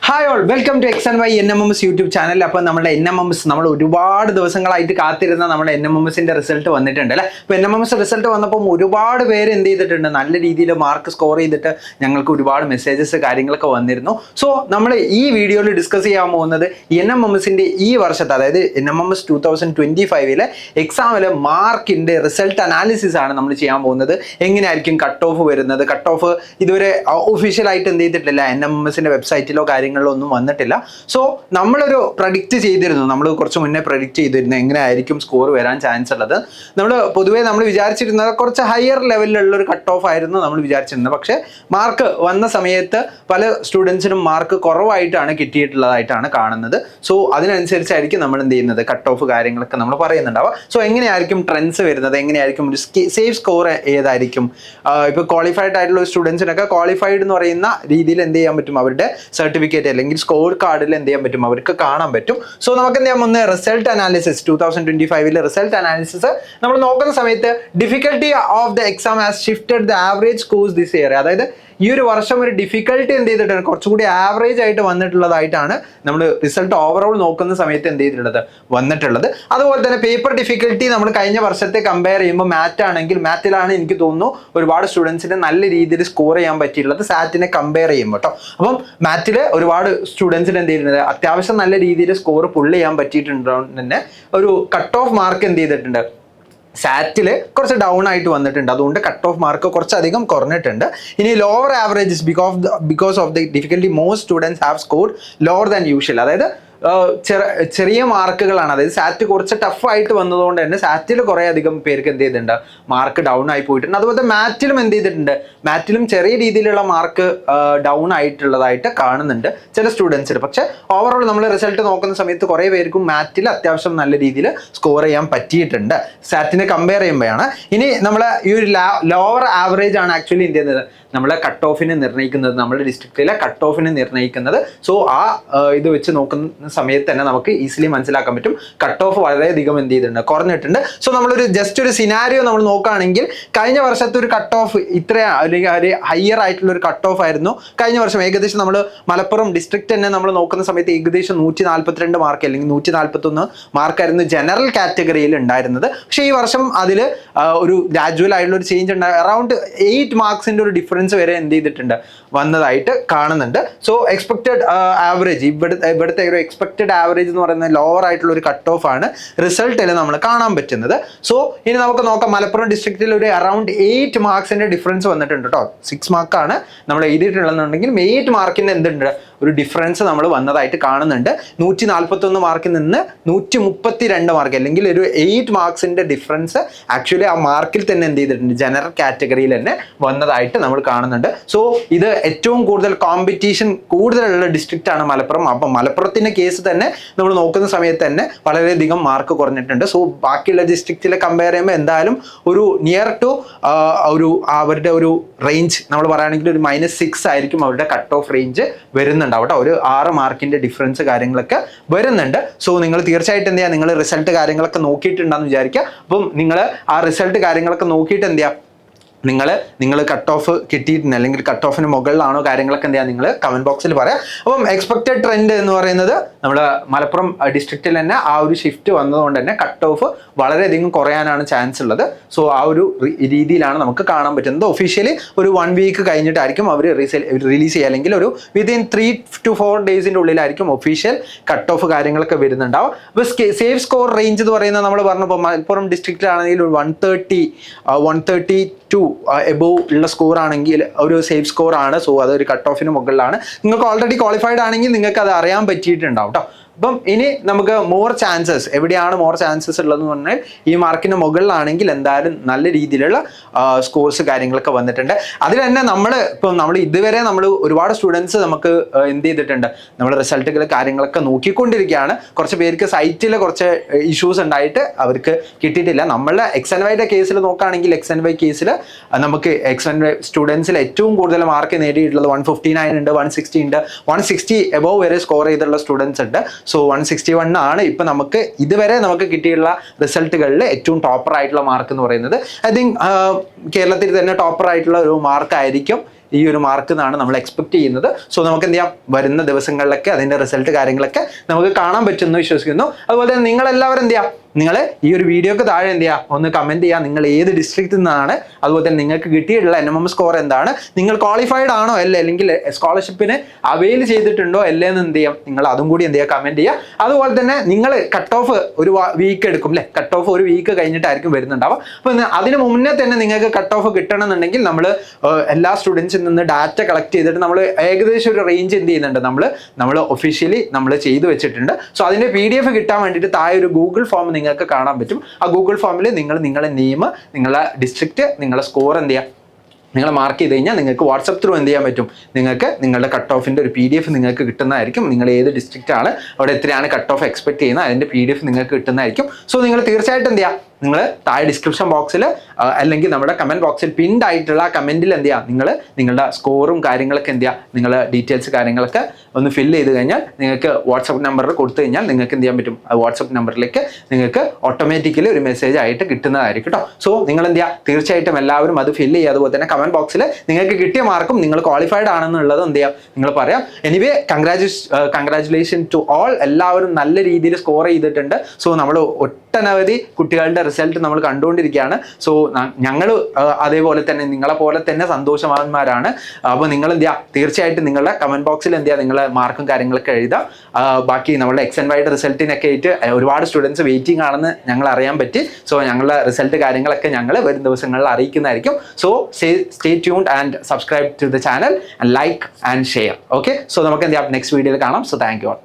Hi all, welcome to X and Y NMMS YouTube channel. അപ്പോൾ നമ്മുടെ NMMS നമ്മൾ ഒരുപാട് ദിവസങ്ങളായിട്ട് കാത്തിരുന്ന നമ്മുടെ NMMSന്റെ റിസൾട്ട് വന്നിട്ടുണ്ട് അല്ലേ. അപ്പോൾ NMMS റിസൾട്ട് വന്നപ്പോൾ ഒരുപാട് പേര് എന്ത് ചെയ്തിട്ടുണ്ട്, നല്ല രീതിയിൽ മാർക്ക് സ്കോർ ചെയ്തിട്ട് ഞങ്ങൾക്ക് ഒരുപാട് മെസ്സേജസ് കാര്യങ്ങളൊക്കെ വന്നിരുന്നു. സോ നമ്മൾ ഈ വീഡിയോയിൽ ഡിസ്കസ് ചെയ്യാൻ പോകുന്നത് NMMSന്റെ ഈ വർഷത്തെ, അതായത് NMMS 2025 എക്സാമിലെ മാർക്കിന്റെ റിസൾട്ട് അനാലിസിസ് ആണ് നമ്മൾ ചെയ്യാൻ പോകുന്നത്. എങ്ങനെയായിരിക്കും കട്ട് ഓഫ് വരുന്നത്? കട്ട് ഓഫ് ഇതുവരെ ഒഫീഷ്യലായിട്ട് എന്ത് ചെയ്തിട്ടില്ല, NMMSന്റെ വെബ്സൈറ്റിലോ കാര്യങ്ങളിലൊന്നും വന്നിട്ടില്ല. സോ നമ്മളൊരു പ്രഡിക്റ്റ് ചെയ്തിരുന്നു, നമ്മൾ കുറച്ച് മുന്നേ പ്രഡിക്റ്റ് ചെയ്തിരുന്നു എങ്ങനെയായിരിക്കും സ്കോർ വരാൻ ചാൻസ് ഉള്ളത്. പൊതുവേ നമ്മൾ വിചാരിച്ചിരുന്നത് കുറച്ച് ഹയർ ലെവലിലുള്ള ഒരു കട്ട് ഓഫ് ആയിരുന്നു നമ്മൾ വിചാരിച്ചിരുന്നത്. പക്ഷേ മാർക്ക് വന്ന സമയത്ത് പല സ്റ്റുഡൻസിനും മാർക്ക് കുറവായിട്ടാണ് കിട്ടിയിട്ടുള്ളതായിട്ടാണ് കാണുന്നത്. സോ അതിനനുസരിച്ചായിരിക്കും നമ്മൾ എന്ത് ചെയ്യുന്നത്, കട്ട് ഓഫ് കാര്യങ്ങളൊക്കെ നമ്മൾ പറയുന്നുണ്ടാവുക. സോ എങ്ങനെയായിരിക്കും ട്രെൻഡ്സ് വരുന്നത്, എങ്ങനെയായിരിക്കും ഒരു സേഫ് സ്കോർ ഏതായിരിക്കും, ഇപ്പോൾ ക്വാളിഫൈഡ് ആയിട്ടുള്ള സ്റ്റുഡൻസിനൊക്കെ ക്വാളിഫൈഡ് എന്ന് പറയുന്ന രീതിയിൽ എന്ത് ചെയ്യാൻ പറ്റും, അവരുടെ സർട്ടിഫിക്കറ്റ് അല്ലെങ്കിൽ സ്കോർ കാർഡിൽ എന്ത് ചെയ്യാൻ പറ്റും, അവർക്ക് കാണാൻ പറ്റും. സോ നമുക്ക് എന്ത് ചെയ്യാം, ഒന്ന് റിസൾട്ട് അനാലിസിസ് 2025 റിസൾട്ട് അനാലിസിസ് നമ്മൾ നോക്കുന്ന സമയത്ത് difficulty of the exam has shifted the average scores this year. അതായത് ഈ ഒരു വർഷം ഒരു ഡിഫിക്കൽട്ടി എന്ത് ചെയ്തിട്ടുണ്ട്, കുറച്ചുകൂടി ആവറേജ് ആയിട്ട് വന്നിട്ടുള്ളതായിട്ടാണ് നമ്മൾ റിസൾട്ട് ഓവറോൾ നോക്കുന്ന സമയത്ത് എന്ത് ചെയ്തിട്ടുള്ളത്, വന്നിട്ടുള്ളത്. അതുപോലെ തന്നെ പേപ്പർ ഡിഫിക്കൽട്ടി നമ്മൾ കഴിഞ്ഞ വർഷത്തെ കമ്പയർ ചെയ്യുമ്പോൾ മാറ്റ് ആണെങ്കിൽ, മാറ്റിലാണ് എനിക്ക് തോന്നുന്നു ഒരുപാട് സ്റ്റുഡൻസിന് നല്ല രീതിയിൽ സ്കോർ ചെയ്യാൻ പറ്റിയിട്ടുള്ളത് സാറ്റിനെ കമ്പയർ ചെയ്യുമ്പോൾ കേട്ടോ. അപ്പം മാറ്റിൽ ഒരുപാട് സ്റ്റുഡൻസിന് എന്ത് ചെയ്തിട്ടുണ്ട്, അത്യാവശ്യം നല്ല രീതിയിൽ സ്കോർ പുള്ള് ചെയ്യാൻ പറ്റിയിട്ടുണ്ടോ തന്നെ ഒരു കട്ട് ഓഫ് മാർക്ക് എന്ത് ചെയ്തിട്ടുണ്ട്, സാറ്റിൽ കുറച്ച് ഡൗൺ ആയിട്ട് വന്നിട്ടുണ്ട്. അതുകൊണ്ട് കട്ട് ഓഫ് മാർക്ക് കുറച്ചധികം കുറഞ്ഞിട്ടുണ്ട്. ഇനി lower averages because of the difficulty most students have scored lower than usual. അതായത് ചെറിയ മാർക്കുകളാണ്. അതായത് സാറ്റ് കുറച്ച് ടഫായിട്ട് വന്നതുകൊണ്ട് തന്നെ സാറ്റിൽ കുറേ അധികം പേർക്ക് എന്ത് ചെയ്തിട്ടുണ്ട്, മാർക്ക് ഡൗൺ ആയി പോയിട്ടുണ്ട്. അതുപോലെ മാറ്റിലും എന്ത് ചെയ്തിട്ടുണ്ട്, മാറ്റിലും ചെറിയ രീതിയിലുള്ള മാർക്ക് ഡൗൺ ആയിട്ടുള്ളതായിട്ട് കാണുന്നുണ്ട് ചില സ്റ്റുഡൻസിന്. പക്ഷെ ഓവറോൾ നമ്മൾ റിസൾട്ട് നോക്കുന്ന സമയത്ത് കുറേ പേർക്കും മാറ്റിൽ അത്യാവശ്യം നല്ല രീതിയിൽ സ്കോർ ചെയ്യാൻ പറ്റിയിട്ടുണ്ട് സാറ്റിനെ കമ്പയർ ചെയ്യുമ്പോഴാണ്. ഇനി നമ്മൾ ഈ ഒരു ലോവർ ആവറേജ് ആണ് ആക്ച്വലി എന്ത് ചെയ്യുന്നത്, നമ്മളെ കട്ട് ഓഫിനെ നിർണ്ണയിക്കുന്നത്, നമ്മുടെ ഡിസ്ട്രിക്റ്റിലെ കട്ട് ഓഫിനെ നിർണ്ണയിക്കുന്നത്. സോ ഇത് വെച്ച് നോക്കുന്ന സമയത്ത് തന്നെ നമുക്ക് ഈസിലി മനസ്സിലാക്കാൻ പറ്റും കട്ട് ഓഫ് വളരെയധികം എന്ത് ചെയ്തിട്ടുണ്ട്, കുറഞ്ഞിട്ടുണ്ട്. സോ നമ്മളൊരു ജസ്റ്റ് ഒരു സിനാരിയോ നമ്മൾ നോക്കുകയാണെങ്കിൽ, കഴിഞ്ഞ വർഷത്തെ ഒരു കട്ട് ഓഫ് ഇത്ര അല്ലെങ്കിൽ ഒരു ഹയർ ആയിട്ടുള്ള ഒരു കട്ട് ഓഫ് ആയിരുന്നു കഴിഞ്ഞ വർഷം. ഏകദേശം നമ്മൾ മലപ്പുറം ഡിസ്ട്രിക്ട് തന്നെ നമ്മൾ നോക്കുന്ന സമയത്ത് ഏകദേശം 142 മാർക്ക് അല്ലെങ്കിൽ 141 മാർക്കായിരുന്നു ജനറൽ കാറ്റഗറിയിൽ ഉണ്ടായിരുന്നത്. പക്ഷേ ഈ വർഷം അതിൽ ഒരു ഗ്രാജുവൽ ആയിട്ടുള്ള ഒരു ചേഞ്ച് ഉണ്ടായി. അറൗണ്ട് 8 മാർക്സിന്റെ ഒരു ഡിഫറൻസ് വരെ എന്ത് ചെയ്തിട്ടുണ്ട്, വന്നതായിട്ട് കാണുന്നുണ്ട്. സോ എക്സ്പെക്റ്റഡ് ആവറേജ്, ഇവിടുത്തെ ഒരു എക്സ്പെക്റ്റഡ് ആവറേജ് എന്ന് പറയുന്നത് ലോവർ ആയിട്ടുള്ള ഒരു കട്ട് ഓഫ് ആണ് റിസൾട്ടിൽ നമ്മൾ കാണാൻ പറ്റുന്നത്. സോ ഇനി നമുക്ക് നോക്കാം, മലപ്പുറം ഡിസ്ട്രിക്റ്റിൽ ഒരു അറൗണ്ട് 8 മാർക്സിന്റെ ഡിഫറൻസ് വന്നിട്ടുണ്ട് കേട്ടോ. 6 മാർക്കാണ് നമ്മൾ എഴുതിയിട്ടുള്ളതെന്നുണ്ടെങ്കിൽ 8 മാർക്കിന്റെ എന്തുണ്ട്, ഒരു ഡിഫറൻസ് നമ്മൾ വന്നതായിട്ട് കാണുന്നുണ്ട്. 141 മാർക്കിൽ നിന്ന് 132 മാർക്ക് അല്ലെങ്കിൽ ഒരു 8 മാർക്സിന്റെ ഡിഫറൻസ് ആക്ച്വലി ആ മാർക്കിൽ തന്നെ എന്ത് ചെയ്തിട്ടുണ്ട്, ജനറൽ കാറ്റഗറിയിൽ തന്നെ വന്നതായിട്ട് നമ്മൾ കാണുന്നുണ്ട്. സോ ഇത് ഏറ്റവും കൂടുതൽ കോമ്പറ്റീഷൻ കൂടുതലുള്ള ഡിസ്ട്രിക്റ്റ് ആണ് മലപ്പുറം. അപ്പം മലപ്പുറത്തിന്റെ കേസ് തന്നെ നമ്മൾ നോക്കുന്ന സമയത്ത് തന്നെ വളരെയധികം മാർക്ക് കുറഞ്ഞിട്ടുണ്ട്. സോ ബാക്കിയുള്ള ഡിസ്ട്രിക്റ്റിലെ കമ്പയർ ചെയ്യുമ്പോൾ എന്തായാലും ഒരു നിയർ ടു ഒരു അവരുടെ ഒരു റേഞ്ച് നമ്മൾ പറയുകയാണെങ്കിൽ ഒരു -6 ആയിരിക്കും അവരുടെ കട്ട് ഓഫ് റേഞ്ച് വരുന്നുണ്ട് കേട്ടോ. ഒരു 6 മാർക്കിന്റെ ഡിഫറൻസ് കാര്യങ്ങളൊക്കെ വരുന്നുണ്ട്. സോ നിങ്ങൾ തീർച്ചയായിട്ടും എന്ത് ചെയ്യുക, നിങ്ങൾ റിസൾട്ട് കാര്യങ്ങളൊക്കെ നോക്കിയിട്ടുണ്ടെന്ന് വിചാരിക്കുക. അപ്പം നിങ്ങൾ ആ റിസൾട്ട് കാര്യങ്ങളൊക്കെ നോക്കിയിട്ട് എന്ത് ചെയ്യുക, നിങ്ങൾ കട്ട് ഓഫ് കിട്ടിയിട്ടുണ്ട് അല്ലെങ്കിൽ കട്ട് ഓഫിന് മുകളിലാണോ കാര്യങ്ങളൊക്കെ എന്ത് ചെയ്യുക, നിങ്ങൾ കമന്റ് ബോക്സിൽ പറയാം. അപ്പം എക്സ്പെക്റ്റഡ് ട്രെൻഡ് എന്ന് പറയുന്നത് നമ്മുടെ മലപ്പുറം ഡിസ്ട്രിക്റ്റിൽ തന്നെ ആ ഒരു ഷിഫ്റ്റ് വന്നതുകൊണ്ട് തന്നെ കട്ട് ഓഫ് വളരെയധികം കുറയാനാണ് ചാൻസ് ഉള്ളത്. സോ ആ ഒരു രീതിയിലാണ് നമുക്ക് കാണാൻ പറ്റുന്നത്. ഒഫീഷ്യലി ഒരു 1 വീക്ക് കഴിഞ്ഞിട്ടായിരിക്കും അവർ റിലീസ് ചെയ്യുക, അല്ലെങ്കിൽ ഒരു വിത്തിൻ 3 to 4 ഡേയ്സിൻ്റെ ഉള്ളിലായിരിക്കും ഒഫീഷ്യൽ കട്ട് ഓഫ് കാര്യങ്ങളൊക്കെ വരുന്നുണ്ടാവും. അപ്പോൾ സേഫ് സ്കോർ റേഞ്ച് എന്ന് പറയുന്നത് നമ്മൾ പറഞ്ഞപ്പോൾ മലപ്പുറം ഡിസ്ട്രിക്റ്റിലാണെങ്കിൽ ഒരു 132 എബോവ് ഉള്ള സ്കോർ ആണെങ്കിൽ ഒരു സേഫ് സ്കോർ ആണ്. സോ അതൊരു കട്ട് ഓഫിന് മുകളിലാണ്. നിങ്ങൾക്ക് ഓൾറെഡി ക്വാളിഫൈഡ് ആണെങ്കിൽ നിങ്ങൾക്ക് അത് അറിയാൻ പറ്റിയിട്ടുണ്ടാവും കേട്ടോ. അപ്പം ഇനി നമുക്ക് മോർ ചാൻസസ്, എവിടെയാണ് മോർ ചാൻസസ് ഉള്ളതെന്ന് പറഞ്ഞാൽ ഈ മാർക്കിന് മുകളിലാണെങ്കിൽ എന്തായാലും നല്ല രീതിയിലുള്ള സ്കോർസ് കാര്യങ്ങളൊക്കെ വന്നിട്ടുണ്ട്. അതിൽ തന്നെ നമ്മൾ ഇതുവരെ ഒരുപാട് സ്റ്റുഡൻസ് നമുക്ക് എന്ത് ചെയ്തിട്ടുണ്ട്, നമ്മൾ റിസൾട്ടുകൾ കാര്യങ്ങളൊക്കെ നോക്കിക്കൊണ്ടിരിക്കുകയാണ്. കുറച്ച് പേർക്ക് സൈറ്റിൽ കുറച്ച് ഇഷ്യൂസ് ഉണ്ടായിട്ട് അവർക്ക് കിട്ടിയിട്ടില്ല. നമ്മളുടെ XNY കേസിൽ നോക്കുകയാണെങ്കിൽ XNY കേസിൽ നമുക്ക് XNY സ്റ്റുഡൻസിൽ ഏറ്റവും കൂടുതൽ മാർക്ക് നേടിയിട്ടുള്ളത് 159 ഉണ്ട്, 160 ഉണ്ട്, 160 എബോവ് വരെ സ്കോർ ചെയ്തിട്ടുള്ള സ്റ്റുഡൻസ് ഉണ്ട്. സോ 161 ആണ് ഇപ്പം നമുക്ക് ഇതുവരെ നമുക്ക് കിട്ടിയുള്ള റിസൾട്ടുകളിൽ ഏറ്റവും ടോപ്പർ ആയിട്ടുള്ള മാർക്ക് എന്ന് പറയുന്നത്. ഐ തിങ്ക് കേരളത്തിൽ തന്നെ ടോപ്പർ ആയിട്ടുള്ള ഒരു മാർക്കായിരിക്കും ഈ ഒരു മാർക്ക് എന്നാണ് നമ്മൾ എക്സ്പെക്ട് ചെയ്യുന്നത്. സോ നമുക്ക് എന്ത് ചെയ്യാം, വരുന്ന ദിവസങ്ങളിലൊക്കെ അതിൻ്റെ റിസൾട്ട് കാര്യങ്ങളൊക്കെ നമുക്ക് കാണാൻ പറ്റുമെന്ന് വിശ്വസിക്കുന്നു. അതുപോലെ തന്നെ നിങ്ങളെല്ലാവരും എന്ത് ചെയ്യാം, നിങ്ങൾ ഈ ഒരു വീഡിയോക്ക് താഴെ എന്ത് ചെയ്യുക, ഒന്ന് കമൻറ്റ് ചെയ്യുക, നിങ്ങൾ ഏത് ഡിസ്ട്രിക്റ്റിൽ നിന്നാണ്, അതുപോലെ തന്നെ നിങ്ങൾക്ക് കിട്ടിയിട്ടുള്ള NMM സ്കോർ എന്താണ്, നിങ്ങൾ ക്വാളിഫൈഡ് ആണോ അല്ലേ, അല്ലെങ്കിൽ സ്കോളർഷിപ്പിന് അവെയിൽ ചെയ്തിട്ടുണ്ടോ അല്ലേ എന്ന് എന്ത് ചെയ്യാം, നിങ്ങൾ അതും കൂടി എന്ത് ചെയ്യുക, കമൻറ്റ് ചെയ്യുക. അതുപോലെ തന്നെ നിങ്ങൾ കട്ട് ഓഫ് ഒരു വീക്ക് എടുക്കും അല്ലേ, കട്ട് ഓഫ് ഒരു വീക്ക് കഴിഞ്ഞിട്ടായിരിക്കും വരുന്നുണ്ടാവുക. അപ്പോൾ അതിന് മുന്നേ തന്നെ നിങ്ങൾക്ക് കട്ട് ഓഫ് കിട്ടണമെന്നുണ്ടെങ്കിൽ നമ്മൾ എല്ലാ സ്റ്റുഡൻസിൽ നിന്ന് ഡാറ്റ കളക്ട് ചെയ്തിട്ട് നമ്മൾ ഏകദേശം ഒരു റേഞ്ച് എന്ത് ചെയ്യുന്നുണ്ട്, നമ്മൾ ഒഫീഷ്യലി നമ്മൾ ചെയ്തു വെച്ചിട്ടുണ്ട്. സോ അതിൻ്റെ PDF കിട്ടാൻ വേണ്ടിയിട്ട് താഴെ ഒരു ഗൂഗിൾ ഫോം നിങ്ങൾക്ക് കാണാൻ പറ്റും. ആ ഗൂഗിൾ ഫോമിൽ നിങ്ങളുടെ നെയിം, നിങ്ങളുടെ ഡിസ്ട്രിക്റ്റ്, നിങ്ങളുടെ സ്കോർ എന്ത് ചെയ്യുക, നിങ്ങൾ മാർക്ക് ചെയ്ത് കഴിഞ്ഞാൽ നിങ്ങൾക്ക് വാട്സപ്പ് ത്രൂ എന്ത് ചെയ്യാൻ പറ്റും, നിങ്ങൾക്ക് നിങ്ങളുടെ കട്ട് ഓഫിൻ്റെ ഒരു PDF നിങ്ങൾക്ക് കിട്ടുന്നതായിരിക്കും. നിങ്ങൾ ഏത് ഡിസ്ട്രിക്റ്റ് ആണ്, അവിടെ എത്രയാണ് കട്ട് ഓഫ് എക്സ്പെക്ട് ചെയ്യുന്നത്, അതിൻ്റെ PDF നിങ്ങൾക്ക് കിട്ടുന്നതായിരിക്കും. സോ നിങ്ങൾ തീർച്ചയായിട്ടും എന്ത് ചെയ്യുക, നിങ്ങൾ താഴെ ഡിസ്ക്രിപ്ഷൻ ബോക്സിൽ അല്ലെങ്കിൽ നമ്മുടെ കമൻറ്റ് ബോക്സിൽ പിൻഡ് ആയിട്ടുള്ള കമൻറ്റിൽ എന്ത് ചെയ്യുക, നിങ്ങൾ നിങ്ങളുടെ സ്കോറും കാര്യങ്ങളൊക്കെ എന്ത് ചെയ്യുക, നിങ്ങളുടെ ഡീറ്റെയിൽസ് കാര്യങ്ങളൊക്കെ ഒന്ന് ഫില്ല് ചെയ്ത് കഴിഞ്ഞാൽ നിങ്ങൾക്ക് വാട്സപ്പ് നമ്പറിൽ കൊടുത്തു കഴിഞ്ഞാൽ നിങ്ങൾക്ക് എന്ത് ചെയ്യാൻ പറ്റും, ആ വാട്സപ്പ് നമ്പറിലേക്ക് നിങ്ങൾക്ക് ഓട്ടോമാറ്റിക്കലി ഒരു മെസ്സേജ് ആയിട്ട് കിട്ടുന്നതായിരിക്കും കേട്ടോ. സോ നിങ്ങൾ എന്ത് ചെയ്യുക, തീർച്ചയായിട്ടും എല്ലാവരും അത് ഫില്ല് ചെയ്യുക. അതുപോലെ തന്നെ കമൻറ്റ് ബോക്സിൽ നിങ്ങൾക്ക് കിട്ടിയ മാർക്കും നിങ്ങൾ ക്വാളിഫൈഡ് ആണെന്നുള്ളത് എന്ത് ചെയ്യാം, നിങ്ങൾ പറയാം. എനിവേ കൺഗ്രാജുലേഷൻ ടു ഓൾ, എല്ലാവരും നല്ല രീതിയിൽ സ്കോർ ചെയ്തിട്ടുണ്ട്. സോ നമ്മൾ ഒട്ടനവധി കുട്ടികളുടെ റിസൾട്ട് നമ്മൾ കണ്ടുകൊണ്ടിരിക്കുകയാണ്. സോ ഞങ്ങൾ അതേപോലെ തന്നെ നിങ്ങളെ പോലെ തന്നെ സന്തോഷവാന്മാരാണ്. അപ്പോൾ നിങ്ങൾ എന്ത് ചെയ്യുക, തീർച്ചയായിട്ടും നിങ്ങളുടെ കമൻറ്റ് ബോക്സിൽ എന്ത് ചെയ്യുക, നിങ്ങളുടെ മാർക്കും കാര്യങ്ങളൊക്കെ എഴുതാം. ബാക്കി നമ്മുടെ XNY റിസൾട്ടിനൊക്കെ ആയിട്ട് ഒരുപാട് സ്റ്റുഡൻസ് വെയിറ്റിംഗ് ആണെന്ന് ഞങ്ങൾ അറിയാൻ പറ്റി. സോ ഞങ്ങളുടെ റിസൾട്ട് കാര്യങ്ങളൊക്കെ ഞങ്ങൾ വരും ദിവസങ്ങളിൽ അറിയിക്കുന്നതായിരിക്കും. So stay tuned and subscribe to the channel and like and share. Okay, so നമുക്ക് എന്ത് ചെയ്യാം, നെക്സ്റ്റ് വീഡിയോയിൽ കാണാം. So thank you all.